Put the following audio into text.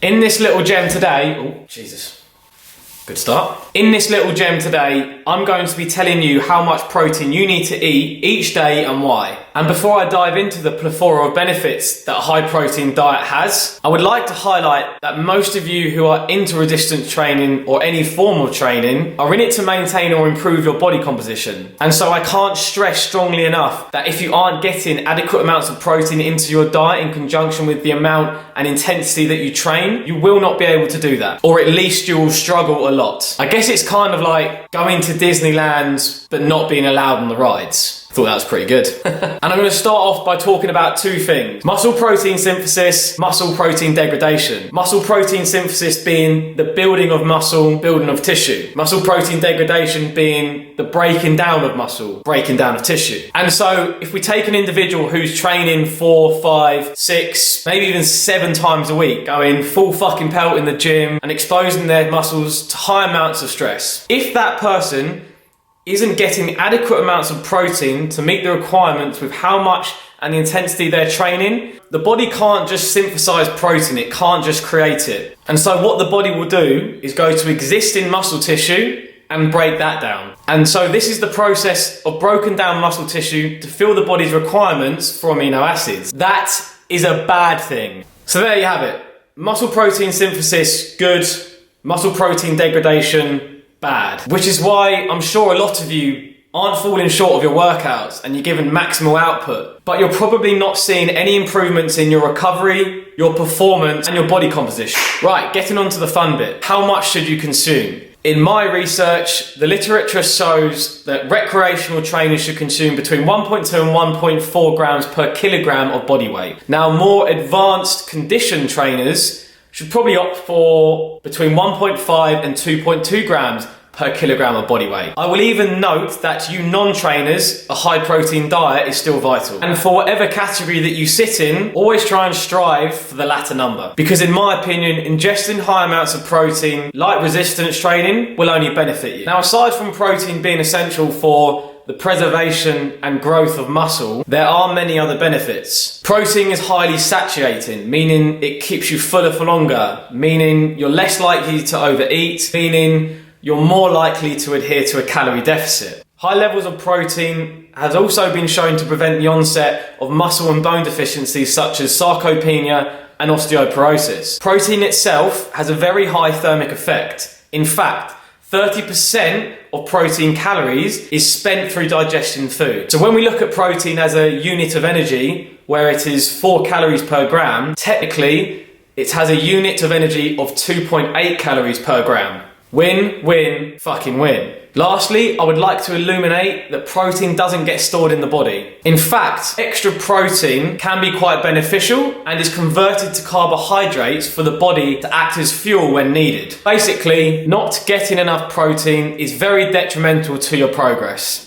In this little gem today, oh, Jesus. Good start. In this little gem today, I'm going to be telling you how much protein you need to eat each day and why. And before I dive into the plethora of benefits that a high protein diet has, I would like to highlight that most of you who are into resistance training or any form of training are in it to maintain or improve your body composition. And so I can't stress strongly enough that if you aren't getting adequate amounts of protein into your diet in conjunction with the amount and intensity that you train, you will not be able to do that. Or at least you will struggle a lot. I guess it's kind of like going to Disneyland but not being allowed on the rides. I thought that was pretty good. And I'm going to start off by talking about two things. Muscle protein synthesis, muscle protein degradation. Muscle protein synthesis being the building of muscle, building of tissue. Muscle protein degradation being the breaking down of muscle, breaking down of tissue. And so if we take an individual who's training 4, 5, 6, maybe even 7 times a week, going full fucking pelt in the gym and exposing their muscles to high amounts of stress. If that person isn't getting adequate amounts of protein to meet the requirements with how much and the intensity they're training, the body can't just synthesize protein, it can't just create it. And so what the body will do is go to existing muscle tissue and break that down. And so this is the process of broken down muscle tissue to fill the body's requirements for amino acids. That is a bad thing. So there you have it. Muscle protein synthesis, good. Muscle protein degradation, bad. Which is why I'm sure a lot of you aren't falling short of your workouts and you're given maximal output, but you're probably not seeing any improvements in your recovery, your performance, and your body composition. Right, getting on to the fun bit. How much should you consume? In my research, the literature shows that recreational trainers should consume between 1.2 and 1.4 grams per kilogram of body weight. Now, more advanced conditioned trainers should probably opt for between 1.5 and 2.2 grams per kilogram of body weight. I will even note that you non-trainers, a high protein diet is still vital. And for whatever category that you sit in, always try and strive for the latter number. Because in my opinion, ingesting high amounts of protein, like resistance training, will only benefit you. Now, aside from protein being essential for the preservation and growth of muscle, there are many other benefits. Protein is highly satiating, meaning it keeps you fuller for longer, meaning you're less likely to overeat, meaning you're more likely to adhere to a calorie deficit. High levels of protein has also been shown to prevent the onset of muscle and bone deficiencies such as sarcopenia and osteoporosis. Protein itself has a very high thermic effect. In fact, 30% of protein calories is spent through digestion food. So when we look at protein as a unit of energy, where it is 4 calories per gram, technically it has a unit of energy of 2.8 calories per gram. Win, win, fucking win. Lastly, I would like to illuminate that protein doesn't get stored in the body. In fact, extra protein can be quite beneficial and is converted to carbohydrates for the body to act as fuel when needed. Basically, not getting enough protein is very detrimental to your progress.